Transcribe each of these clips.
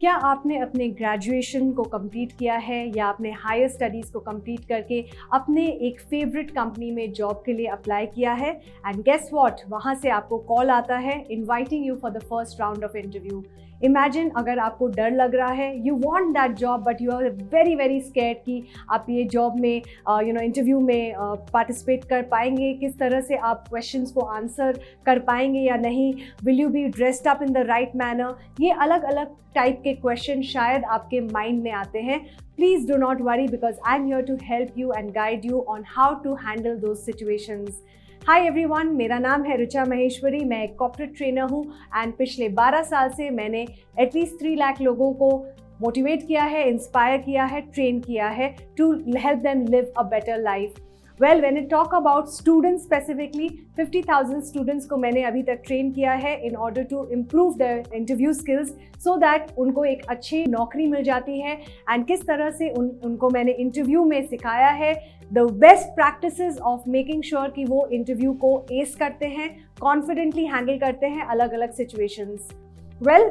क्या आपने अपने ग्रेजुएशन को कंप्लीट किया है या अपने हायर स्टडीज़ को कंप्लीट करके अपने एक फेवरेट कंपनी में जॉब के लिए अप्लाई किया है एंड गेस व्हाट, वहाँ से आपको कॉल आता है inviting you for the first round of interview. Imagine अगर आपको डर लग रहा है, you want that job but you are very very scared कि आप ये जॉब में इंटरव्यू में पार्टिसिपेट कर पाएंगे, किस तरह से आप क्वेश्चंस को आंसर कर पाएंगे या नहीं, will you be dressed up in the right manner, ये अलग अलग टाइप के क्वेश्चन शायद आपके माइंड में आते हैं। Please do not worry because I am here to help you and guide you on how to handle those situations. Hi everyone, मेरा नाम है ऋचा महेश्वरी, मैं एक कॉर्पोरेट ट्रेनर हूँ एंड पिछले 12 साल से मैंने एटलीस्ट 3 लाख लोगों को मोटिवेट किया है, इंस्पायर किया है, ट्रेन किया है to help them live a better life. Well, when I talk about students specifically, 50,000 students को मैंने अभी तक ट्रेन किया है in order to improve their interview skills so that उनको एक अच्छी नौकरी मिल जाती है एंड किस तरह से उनको मैंने इंटरव्यू में सिखाया है the best practices of making sure कि वो इंटरव्यू को एस करते हैं, कॉन्फिडेंटली हैंडल करते हैं अलग अलग situations. Well,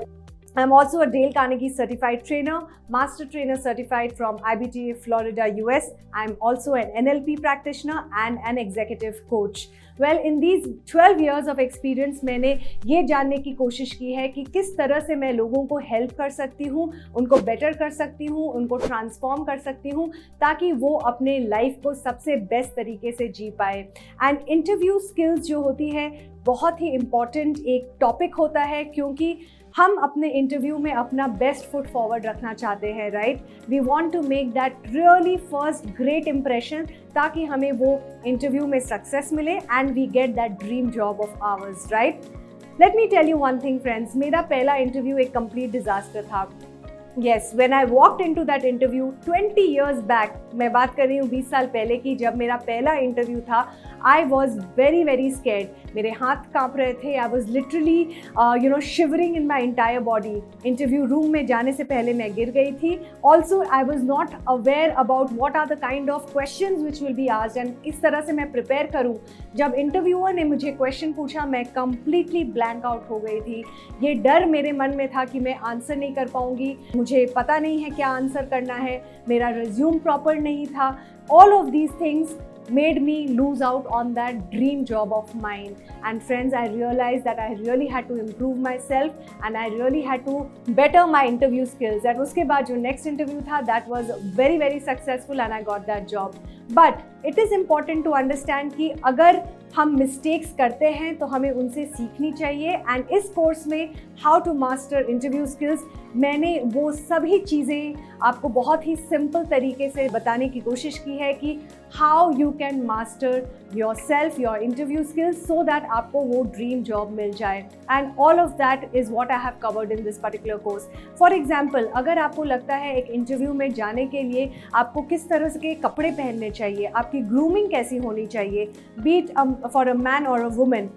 I'm also a Dale Carnegie certified trainer, master trainer certified from IBTA Florida, US. I'm also an NLP practitioner and an executive coach. Well, in these 12 years of experience, मैंने ये जानने की कोशिश की है कि किस तरह से मैं लोगों को हेल्प कर सकती हूँ, उनको बेटर कर सकती हूँ, उनको ट्रांसफॉर्म कर सकती हूँ ताकि वो अपने लाइफ को सबसे बेस्ट तरीके से जी पाए। एंड इंटरव्यू स्किल्स जो होती है बहुत ही इम्पॉर्टेंट एक टॉपिक होता है क्योंकि हम अपने इंटरव्यू में अपना बेस्ट फुट फॉरवर्ड रखना चाहते हैं, right? We want to make that really first great impression ताकि हमें वो इंटरव्यू में सक्सेस मिले and we get that dream job of ours, right? Let me tell you one thing friends, मेरा पहला इंटरव्यू एक कंप्लीट डिजास्टर था। Yes, when I walked into that interview 20 years back, मैं बात कर रही हूँ 20 साल पहले की, जब मेरा पहला इंटरव्यू था, I was very very scared. मेरे हाथ कांप रहे थे, I was literally shivering in my entire body. Interview room में जाने से पहले मैं गिर गई थी। Also, I was not aware about what are the kind of questions which will be asked and किस तरह से मैं प्रिपेयर करूँ। जब इंटरव्यूअर ने मुझे क्वेश्चन पूछा, मैं completely blank out हो गई थी। ये डर मेरे मन में था कि मैं आंसर नहीं कर पाऊँगी, मुझे पता नहीं है क्या आंसर करना है, मेरा रिज्यूम प्रॉपर नहीं था। All of these things made me lose out on that dream job of mine. And friends, I realized that I really had to improve myself and I really had to better my interview skills. And उसके बाद जो next interview था, that was very very successful and I got that job. But it is important to understand कि अगर हम mistakes करते हैं तो हमें उनसे सीखनी चाहिए। एंड इस कोर्स में how to master interview skills, मैंने वो सभी चीज़ें आपको बहुत ही सिंपल तरीके से बताने की कोशिश की है कि how you can master your self, your interview skills so that आपको वो ड्रीम जॉब मिल जाए। And all of that is what I have covered in this particular course. For example, अगर आपको लगता है एक इंटरव्यू में जाने के लिए आपको किस तरह के कपड़े पहनने चाहिए, आपकी ग्रूमिंग कैसी होनी चाहिए, be it for a man और a woman,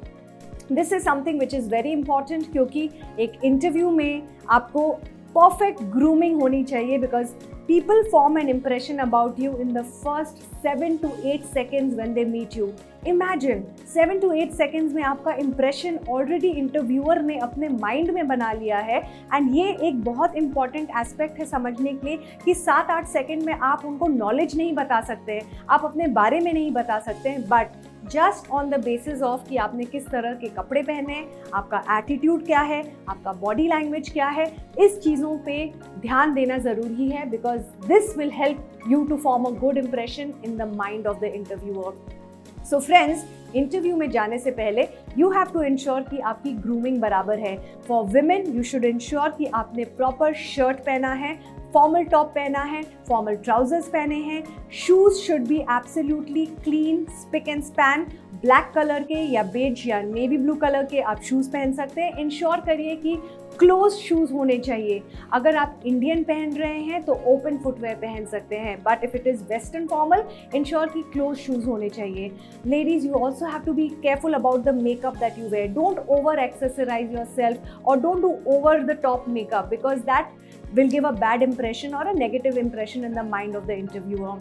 this is something which is very important क्योंकि एक इंटरव्यू में आपको परफेक्ट ग्रूमिंग होनी चाहिए because people form an impression about you in the first 7 to 8 seconds when they meet you. Imagine 7 to 8 seconds में आपका impression already interviewer ने अपने माइंड में बना लिया है एंड ये एक बहुत इंपॉर्टेंट एस्पेक्ट है समझने के लिए कि 7-8 सेकंड में आप उनको नॉलेज नहीं बता सकते, आप अपने बारे में नहीं बता सकते, but just on the basis of कि आपने किस तरह के कपड़े पहने हैं, आपका एटीट्यूड क्या है, आपका बॉडी लैंग्वेज क्या है, इस चीज़ों पे ध्यान देना ज़रूरी है because this will help you to form a good impression in the mind of the interviewer. So friends, interview में जाने से पहले यू हैव टू इंश्योर कि आपकी ग्रूमिंग बराबर है। For women you should ensure कि आपने प्रॉपर शर्ट पहना है, फॉर्मल टॉप पहना है, फॉर्मल ट्राउजर्स पहने हैं, shoes should be absolutely clean, spick and span, black colour के या बेज या नेवी ब्लू कलर के आप शूज़ पहन सकते हैं। इंश्योर करिए कि क्लोज शूज़ होने चाहिए। अगर आप इंडियन पहन रहे हैं तो ओपन फुटवेयर पहन सकते हैं, but if it is western formal, ensure कि क्लोज शूज़ होने चाहिए। Ladies, you also have to be careful about the makeup that you wear. Don't over accessorise yourself और don't do over the top makeup because that will give a bad impression or a negative impression in the mind of the interviewer.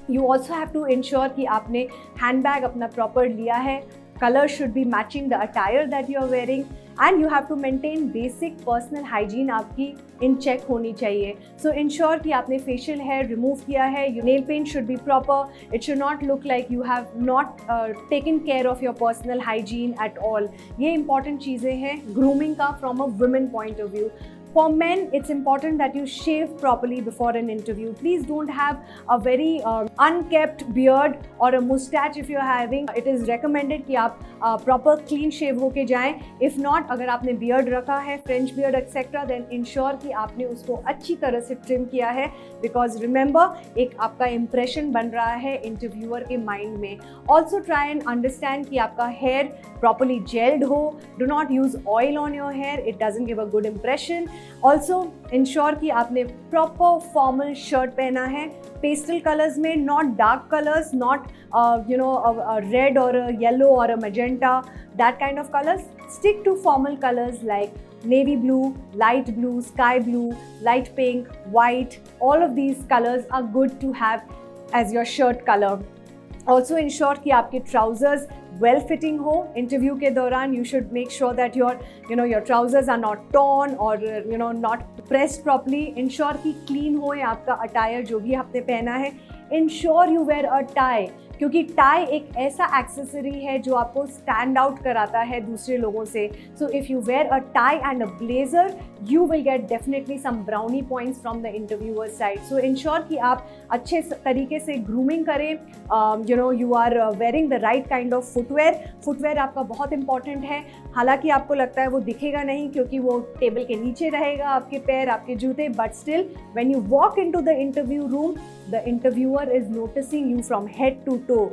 You also have to ensure कि आपने handbag अपना proper लिया है, color should be matching the attire that you are wearing and you have to maintain basic personal hygiene आपकी in check होनी चाहिए. सो ensure कि आपने फेशियल हेयर रिमूव किया है, your nail paint should be proper, it should not look like you have not taken care of your personal hygiene at all. ये important चीज़ें हैं ग्रूमिंग का from a women point of view. For men, it's important that you shave properly before an interview. Please don't have a very unkept beard or a mustache if you're having. It is recommended कि आप proper clean shave होके जाएं. If not, अगर आपने beard रखा है, French beard etc., then ensure कि आपने उसको अच्छी तरह से trim किया है, because remember, एक आपका impression बन रहा है interviewer के mind में. Also try and understand कि आपका hair properly gelled हो. Do not use oil on your hair. It doesn't give a good impression. Also ensure कि आपने प्रॉपर फॉर्मल शर्ट पहना है, पेस्टल कलर्स में, not dark colours, not red और yellow और magenta, that kind of colours. Stick to formal colours like navy blue, light blue, sky blue, light pink, white. All of these colors are good to have as your shirt color. Also ensure कि आपके trousers well fitting हो. Interview के दौरान you should make sure that your trousers are not torn or not pressed properly. Ensure कि clean हो आपका attire जो भी आपने पहना है. Ensure you wear a tie, क्योंकि टाई एक ऐसा एक्सेसरी है जो आपको स्टैंड आउट कराता है दूसरे लोगों से. So if you wear a tie and a blazer you will get definitely some brownie points from the interviewer side. So ensure कि आप अच्छे तरीके से ग्रूमिंग करें. You are wearing the right kind of footwear. Footwear आपका बहुत important है. हालांकि आपको लगता है वो दिखेगा नहीं क्योंकि वो टेबल के नीचे रहेगा, आपके पैर, आपके जूते, but still when you walk into the interview room, the interviewer is noticing you from head to toe.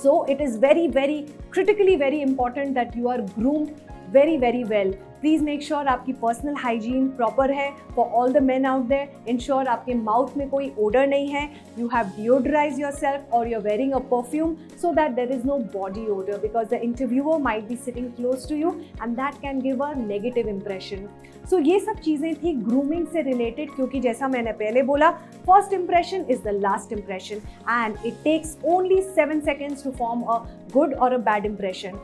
So it is very, very critically very important that you are groomed very, very well. Please make sure आपकी personal hygiene proper है. For all the men out there, ensure आपके mouth में कोई order नहीं है. You have deodorized yourself or you're wearing a perfume so that there is no body odor, because the interviewer might be sitting close to you and that can give a negative impression. So ये सब चीज़ें थी grooming से related, क्योंकि जैसा मैंने पहले बोला, first impression is the last impression and it takes only 7 seconds to form a good or a bad impression.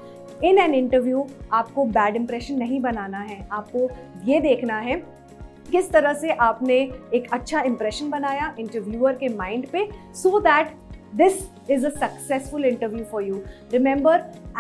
In an interview आपको बैड इंप्रेशन नहीं बनाना है. आपको ये देखना है किस तरह से आपने एक अच्छा इंप्रेशन बनाया इंटरव्यूअर के माइंड पे, so that this is a successful interview for you. Remember,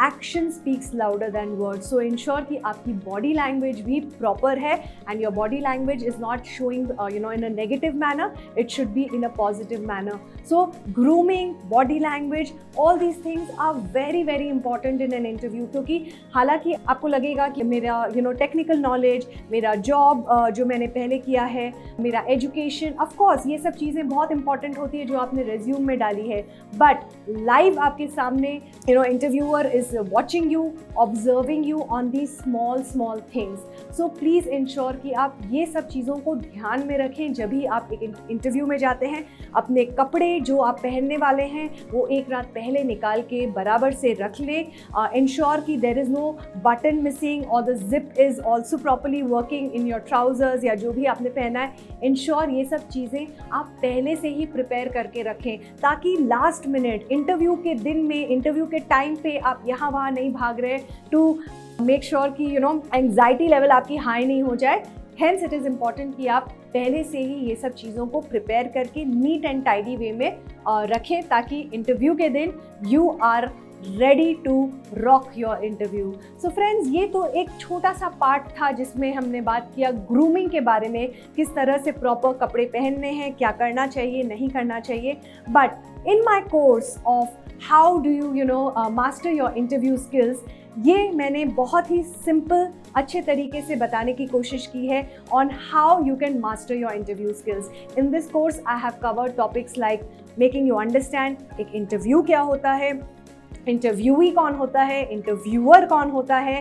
action speaks louder than words. So ensure कि आपकी body language भी proper है and your body language is not showing in a negative manner. It should be in a positive manner. So grooming, body language, all these things are very, very important in an interview. क्योंकि हालांकि आपको लगेगा कि मेरा technical knowledge, मेरा job जो मैंने पहले किया है, मेरा education, of course ये सब चीज़ें बहुत important होती है जो आपने resume में डाली है. But live आपके सामने interviewer is watching you, observing you on these small things. So please ensure कि आप ये सब चीज़ों को ध्यान में रखें जब भी आप एक इंटरव्यू में जाते हैं. अपने कपड़े जो आप पहनने वाले हैं वो एक रात पहले निकाल के बराबर से रख लें. Ensure कि there is no button missing or the zip is also properly working in your trousers या जो भी आपने पहना है. Ensure ये सब चीज़ें आप पहले से ही प्रिपेयर करके रखें ताकि लास्ट मिनट इंटरव्यू के दिन में, इंटरव्यू के टाइम पे आप यहाँ वहाँ नहीं भाग रहे टू मेक श्योर कि एंग्जाइटी लेवल आपकी हाई नहीं हो जाए. हेंस इट इज़ इम्पॉर्टेंट कि आप पहले से ही ये सब चीज़ों को प्रिपेयर करके नीट एंड टाइडी वे में रखें ताकि इंटरव्यू के दिन you are ready to rock your interview. So friends, ये तो एक छोटा सा पार्ट था जिसमें हमने बात किया ग्रूमिंग के बारे में, किस तरह से प्रॉपर कपड़े पहनने हैं, क्या करना चाहिए, नहीं करना चाहिए. But in my course of how do you master your interview skills, ये मैंने बहुत ही सिंपल अच्छे तरीके से बताने की कोशिश की है on how you can master your interview skills. In this course I have covered topics like making you understand एक इंटरव्यू क्या होता है, इंटरव्यूई कौन होता है, इंटरव्यूअर कौन होता है,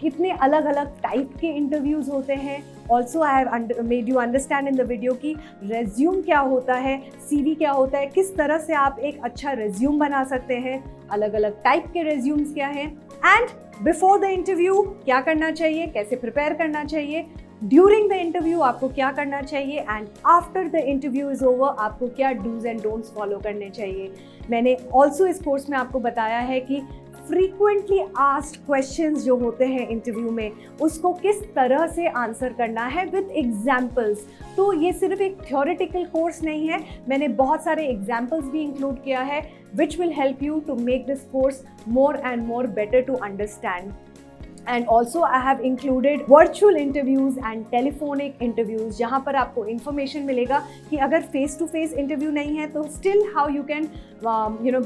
कितने अलग अलग टाइप के इंटरव्यूज़ होते हैं. Also I have made you understand in the video कि रेज्यूम क्या होता है, सीवी क्या होता है, किस तरह से आप एक अच्छा रेज्यूम बना सकते हैं, अलग अलग टाइप के रेज्यूम्स क्या हैं, एंड बिफोर द इंटरव्यू क्या करना चाहिए, कैसे प्रिपेयर करना चाहिए, ड्यूरिंग द इंटरव्यू आपको क्या करना चाहिए, and after the interview is over आपको क्या डूज एंड डोंट्स फॉलो करने चाहिए. मैंने ऑल्सो इस कोर्स में आपको बताया है कि फ्रीक्वेंटली आस्क्ड क्वेश्चंस जो होते हैं इंटरव्यू में, उसको किस तरह से आंसर करना है विद एग्जाम्पल्स। तो ये सिर्फ एक थ्योरेटिकल कोर्स नहीं है, मैंने बहुत सारे एग्जाम्पल्स भी इंक्लूड किया है which will help you to make this course more and more better to understand. And also I have included virtual interviews and telephonic interviews, जहाँ पर आपको information मिलेगा कि अगर face to face interview नहीं है तो still how you can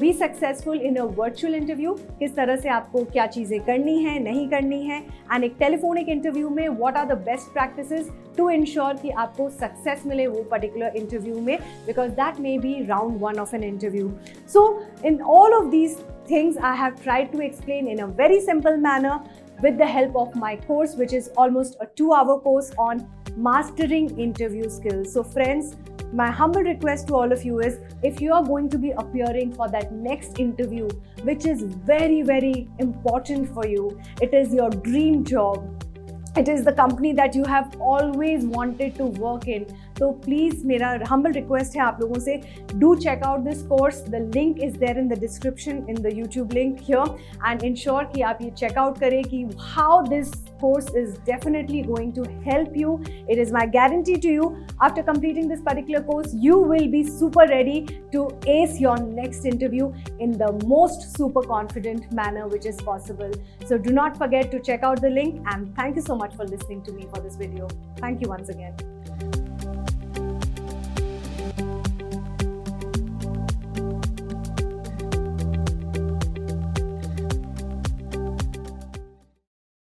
be successful in a virtual interview, किस तरह से आपको क्या चीज़ें करनी है नहीं करनी है, and एक telephonic interview में what are the best practices to ensure कि आपको success मिले वो particular interview में, because that may be round 1 of an interview. So in all of these things I have tried to explain in a very simple manner with the help of my course, which is almost a 2-hour course on mastering interview skills. So friends, my humble request to all of you is, if you are going to be appearing for that next interview, which is very, very important for you, it is your dream job, it is the company that you have always wanted to work in, तो please मेरा humble request है आप लोगों से, do check out this course. The link is there in the description in the YouTube link here, and ensure कि आप ये check out करें कि how this course is definitely going to help you. It is my guarantee to you, after completing this particular course, you will be super ready to ace your next interview in the most super confident manner which is possible. So do not forget to check out the link, and thank you so much for listening to me for this video. Thank you once again.